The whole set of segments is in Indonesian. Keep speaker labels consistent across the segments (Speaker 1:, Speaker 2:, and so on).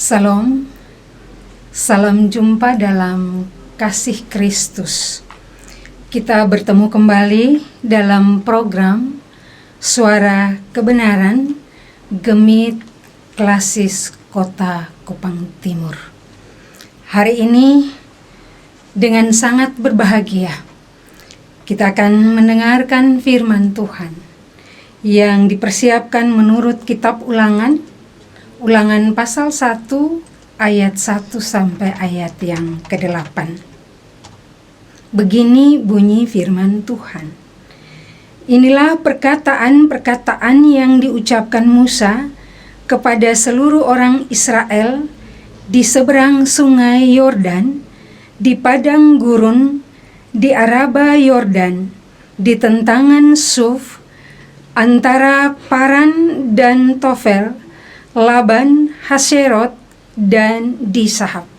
Speaker 1: Salam, salam jumpa dalam kasih Kristus. Kita bertemu kembali dalam program Suara Kebenaran Gemit Klasis Kota Kupang Timur. Hari ini dengan sangat berbahagia kita akan mendengarkan firman Tuhan yang dipersiapkan menurut kitab Ulangan pasal 1 ayat 1 sampai ayat yang ke-8. Begini bunyi firman Tuhan. Inilah perkataan-perkataan yang diucapkan Musa kepada seluruh orang Israel di seberang sungai Yordan, di padang gurun, di Araba Yordan, di tentangan Suf, antara Paran dan Tofel, Laban, Haserot, dan Disahab.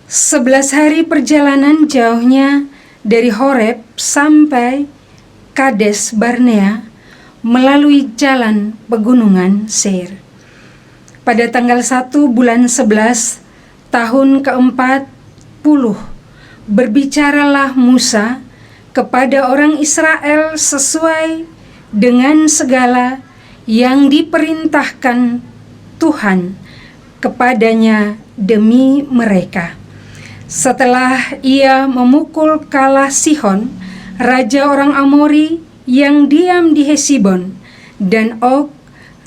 Speaker 1: 11 hari perjalanan jauhnya dari Horeb sampai Kades Barnea melalui jalan pegunungan Seir. Pada tanggal 1 bulan 11 tahun ke-40 berbicaralah Musa kepada orang Israel sesuai dengan segala yang diperintahkan Tuhan kepadanya demi mereka. Setelah ia memukul kalah Sihon, raja orang Amori yang diam di Hesibon, dan Og,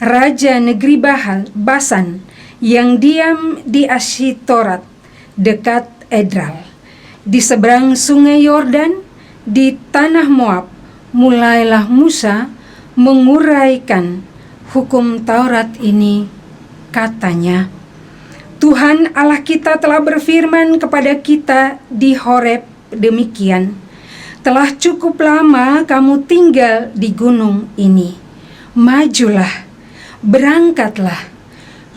Speaker 1: raja negeri Basan yang diam di Ashitorat dekat Edral. Di seberang sungai Yordan, di tanah Moab, mulailah Musa menguraikan hukum Taurat ini. Katanya, Tuhan Allah kita telah berfirman kepada kita di Horeb demikian, telah cukup lama kamu tinggal di gunung ini. Majulah, berangkatlah,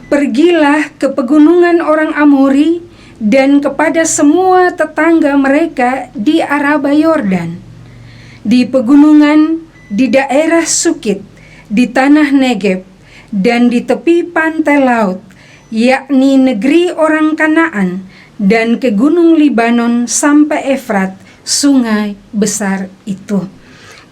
Speaker 1: pergilah ke pegunungan orang Amori dan kepada semua tetangga mereka di Araba Yordan, di pegunungan, di daerah Sukit, di tanah Negeb, dan di tepi pantai laut, yakni negeri orang Kanaan, dan ke gunung Libanon sampai Efrat, sungai besar itu.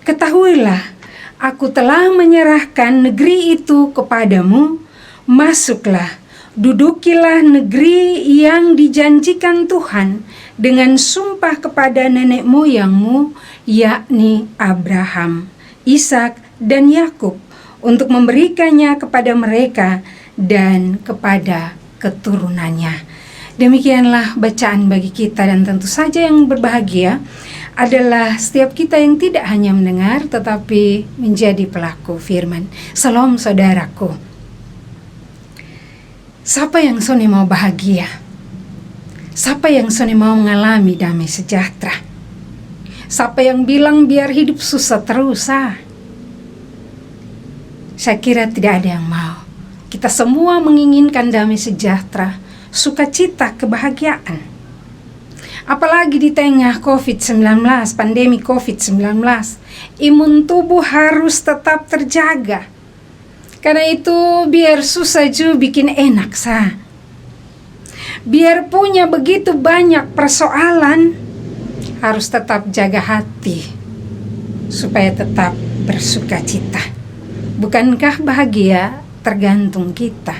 Speaker 1: Ketahuilah, aku telah menyerahkan negeri itu kepadamu. Masuklah, dudukilah negeri yang dijanjikan Tuhan dengan sumpah kepada nenek moyangmu, yakni Abraham, Ishak, dan Yakub, untuk memberikannya kepada mereka dan kepada keturunannya. Demikianlah bacaan bagi kita, dan tentu saja yang berbahagia adalah setiap kita yang tidak hanya mendengar tetapi menjadi pelaku firman. Salam saudaraku. Siapa yang soni mau bahagia? Siapa yang soni mau mengalami damai sejahtera? Siapa yang bilang biar hidup susah terus? Saya kira tidak ada yang mau. Kita semua menginginkan damai sejahtera, sukacita, kebahagiaan. Apalagi di tengah COVID-19, pandemi COVID-19, imun tubuh harus tetap terjaga. Karena itu biar susah juga bikin enak Biar punya begitu banyak persoalan, harus tetap jaga hati supaya tetap bersukacita. Bukankah bahagia tergantung kita?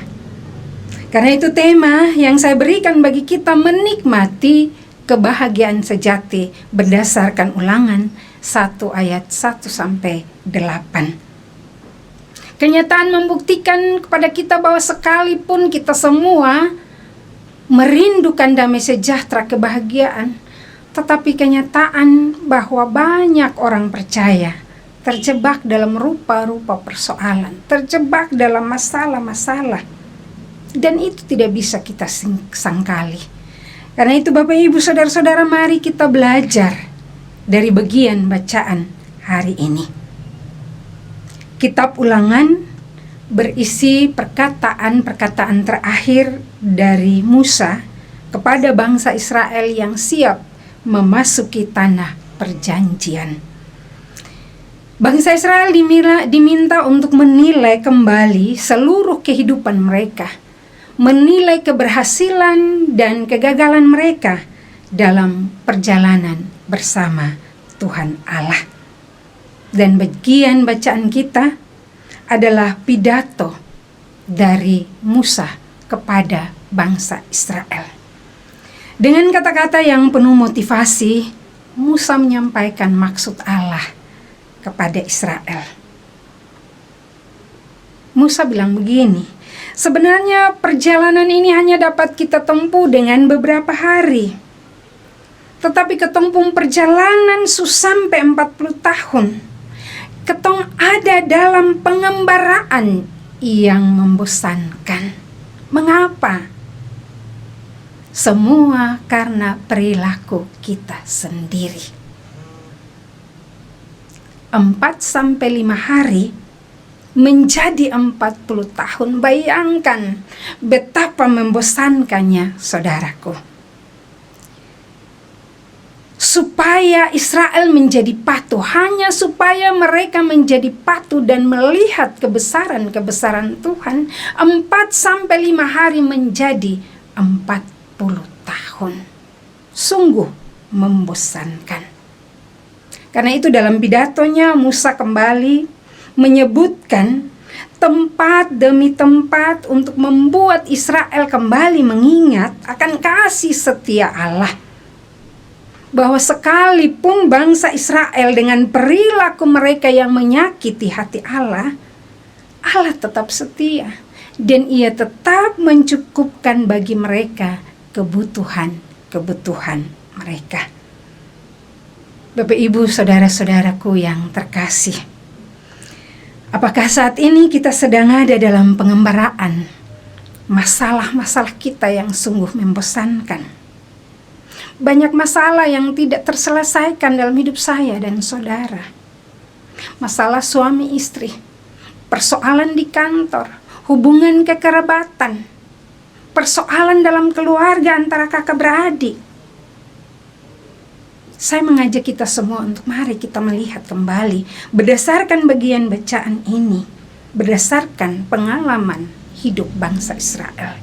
Speaker 1: Karena itu tema yang saya berikan bagi kita, menikmati kebahagiaan sejati berdasarkan Ulangan 1 ayat 1 sampai 8. Kenyataan membuktikan kepada kita bahwa sekalipun kita semua merindukan damai sejahtera, kebahagiaan, tetapi kenyataan bahwa banyak orang percaya terjebak dalam rupa-rupa persoalan, terjebak dalam masalah-masalah, dan itu tidak bisa kita sangkali. Karena itu Bapak Ibu Saudara-saudara, mari kita belajar dari bagian bacaan hari ini. Kitab Ulangan berisi perkataan-perkataan terakhir dari Musa kepada bangsa Israel yang siap memasuki tanah perjanjian. Bangsa Israel diminta untuk menilai kembali seluruh kehidupan mereka, menilai keberhasilan dan kegagalan mereka dalam perjalanan bersama Tuhan Allah. Dan bagian bacaan kita adalah pidato dari Musa kepada bangsa Israel. Dengan kata-kata yang penuh motivasi, Musa menyampaikan maksud Allah kepada Israel. Musa bilang begini, sebenarnya perjalanan ini hanya dapat kita tempuh dengan beberapa hari. Tetapi ketempung perjalanan sampai 40 tahun. Ketong ada dalam pengembaraan yang membosankan. Mengapa? Semua karena perilaku kita sendiri. 4-5 hari menjadi 40 tahun. Bayangkan betapa membosankannya, saudaraku. Supaya Israel menjadi patuh, hanya supaya mereka menjadi patuh dan melihat kebesaran-kebesaran Tuhan, 4-5 hari menjadi 40 tahun. Sungguh membosankan. Karena itu dalam pidatonya Musa kembali menyebutkan tempat demi tempat untuk membuat Israel kembali mengingat akan kasih setia Allah. Bahwa sekalipun bangsa Israel dengan perilaku mereka yang menyakiti hati Allah, Allah tetap setia dan Ia tetap mencukupkan bagi mereka kebutuhan mereka. Bapak, Ibu, saudara-saudaraku yang terkasih, apakah saat ini kita sedang ada dalam pengembaraan masalah-masalah kita yang sungguh membosankan? Banyak masalah yang tidak terselesaikan dalam hidup saya dan saudara. Masalah suami istri, persoalan di kantor, hubungan kekerabatan, persoalan dalam keluarga antara kakak beradik. Saya mengajak kita semua untuk mari kita melihat kembali berdasarkan bagian bacaan ini, berdasarkan pengalaman hidup bangsa Israel.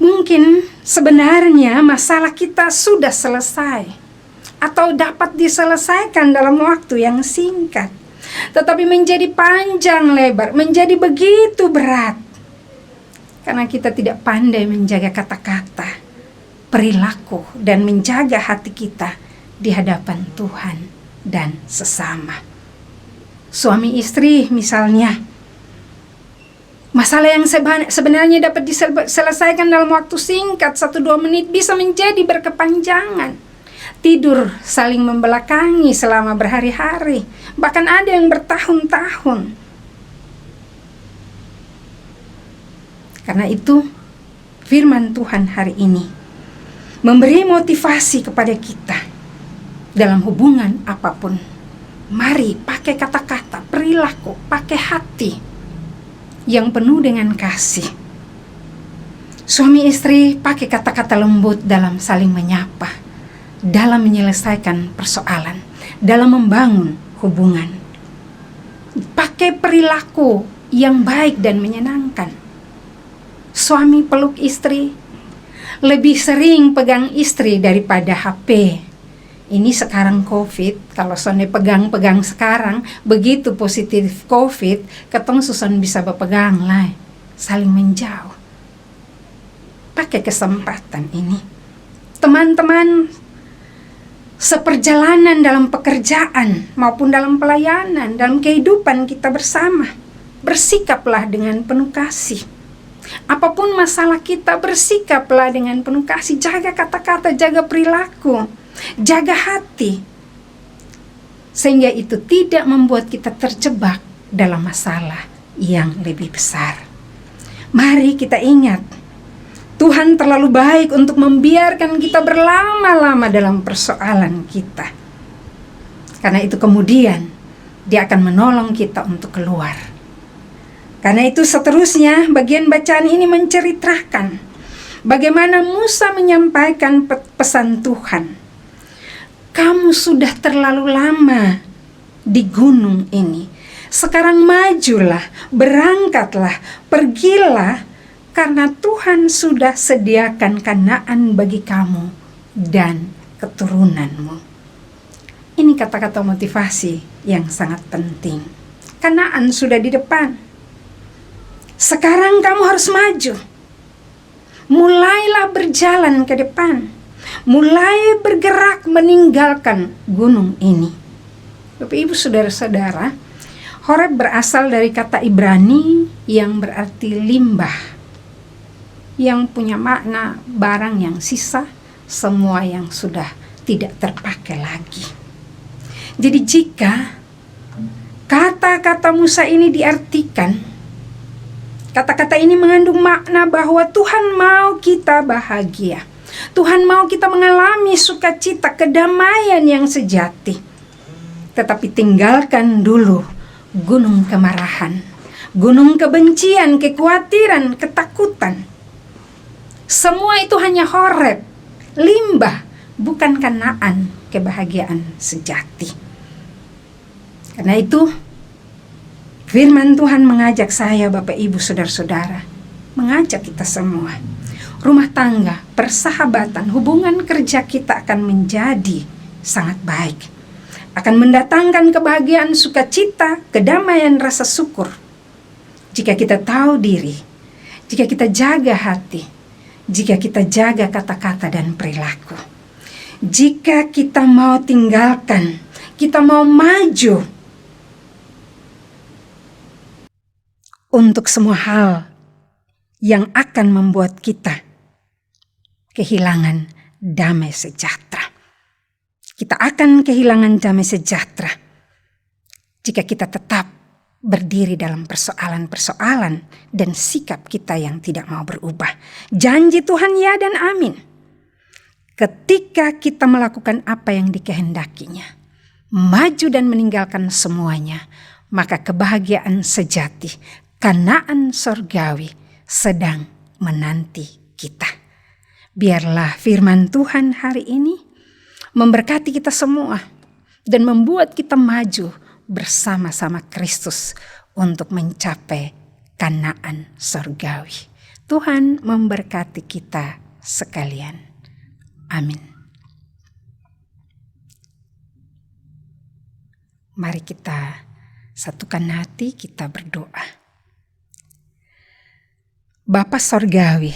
Speaker 1: Mungkin sebenarnya masalah kita sudah selesai atau dapat diselesaikan dalam waktu yang singkat, tetapi menjadi panjang lebar, menjadi begitu berat karena kita tidak pandai menjaga kata-kata, perilaku, dan menjaga hati kita di hadapan Tuhan dan sesama. Suami istri misalnya, masalah yang sebenarnya dapat diselesaikan dalam waktu singkat, 1-2 menit, bisa menjadi berkepanjangan. Tidur saling membelakangi selama berhari-hari, bahkan ada yang bertahun-tahun. Karena itu firman Tuhan hari ini memberi motivasi kepada kita dalam hubungan apapun. Mari pakai kata-kata, perilaku, pakai hati yang penuh dengan kasih. Suami istri pakai kata-kata lembut dalam saling menyapa, dalam menyelesaikan persoalan, dalam membangun hubungan. Pakai perilaku yang baik dan menyenangkan. Suami peluk istri, lebih sering pegang istri daripada HP. Ini sekarang COVID, kalau sonde pegang-pegang sekarang, begitu positif COVID, ketong susun bisa berpegang lah, saling menjauh. Pakai kesempatan ini. Teman-teman, seperjalanan dalam pekerjaan maupun dalam pelayanan, dalam kehidupan kita bersama, bersikaplah dengan penuh kasih. Apapun masalah kita, bersikaplah dengan penuh kasih. Jaga kata-kata, jaga perilaku, jaga hati, sehingga itu tidak membuat kita terjebak dalam masalah yang lebih besar. Mari kita ingat, Tuhan terlalu baik untuk membiarkan kita berlama-lama dalam persoalan kita. Karena itu kemudian Dia akan menolong kita untuk keluar. Karena itu seterusnya bagian bacaan ini menceritakan bagaimana Musa menyampaikan pesan Tuhan. Kamu sudah terlalu lama di gunung ini. Sekarang majulah, berangkatlah, pergilah karena Tuhan sudah sediakan Kanaan bagi kamu dan keturunanmu. Ini kata-kata motivasi yang sangat penting. Kanaan sudah di depan. Sekarang kamu harus maju. Mulailah berjalan ke depan. Mulai bergerak meninggalkan gunung ini. Bapak Ibu saudara-saudara, Horeb berasal dari kata Ibrani yang berarti limbah, yang punya makna barang yang sisa, semua yang sudah tidak terpakai lagi. Jadi jika kata-kata Musa ini diartikan, kata-kata ini mengandung makna bahwa Tuhan mau kita bahagia. Tuhan mau kita mengalami sukacita, kedamaian yang sejati. Tetapi tinggalkan dulu gunung kemarahan, gunung kebencian, kekhawatiran, ketakutan. Semua itu hanya Horeb, limbah, bukan Kanaan, kebahagiaan sejati. Karena itu, firman Tuhan mengajak saya, Bapak Ibu saudara-saudara, mengajak kita semua. Rumah tangga, persahabatan, hubungan kerja kita akan menjadi sangat baik. Akan mendatangkan kebahagiaan, sukacita, kedamaian, rasa syukur. Jika kita tahu diri, jika kita jaga hati, jika kita jaga kata-kata dan perilaku. Jika kita mau tinggalkan, kita mau maju untuk semua hal yang akan membuat kita kehilangan damai sejahtera. Kita akan kehilangan damai sejahtera jika kita tetap berdiri dalam persoalan-persoalan dan sikap kita yang tidak mau berubah. Janji Tuhan ya dan amin. Ketika kita melakukan apa yang dikehendakinya, maju dan meninggalkan semuanya, maka kebahagiaan sejati, Kanaan sorgawi sedang menanti kita. Biarlah firman Tuhan hari ini memberkati kita semua dan membuat kita maju bersama-sama Kristus untuk mencapai Kanaan sorgawi. Tuhan memberkati kita sekalian. Amin. Mari kita satukan hati, kita berdoa. Bapa sorgawi,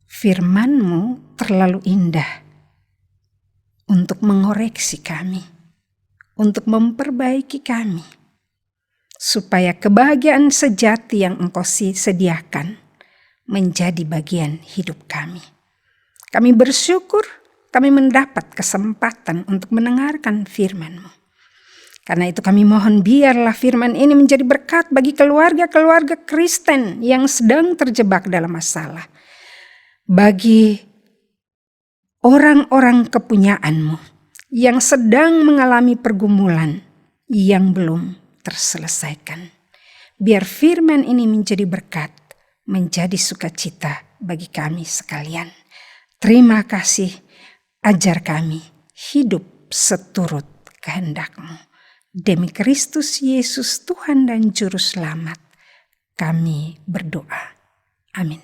Speaker 1: firman-Mu terlalu indah untuk mengoreksi kami, untuk memperbaiki kami, supaya kebahagiaan sejati yang Engkau sediakan menjadi bagian hidup kami. Kami bersyukur kami mendapat kesempatan untuk mendengarkan firman-Mu. Karena itu kami mohon biarlah firman ini menjadi berkat bagi keluarga-keluarga Kristen yang sedang terjebak dalam masalah. Bagi orang-orang kepunyaan-Mu yang sedang mengalami pergumulan yang belum terselesaikan. Biar firman ini menjadi berkat, menjadi sukacita bagi kami sekalian. Terima kasih, ajar kami hidup seturut kehendak-Mu. Demi Kristus Yesus Tuhan dan Juru Selamat, kami berdoa. Amin.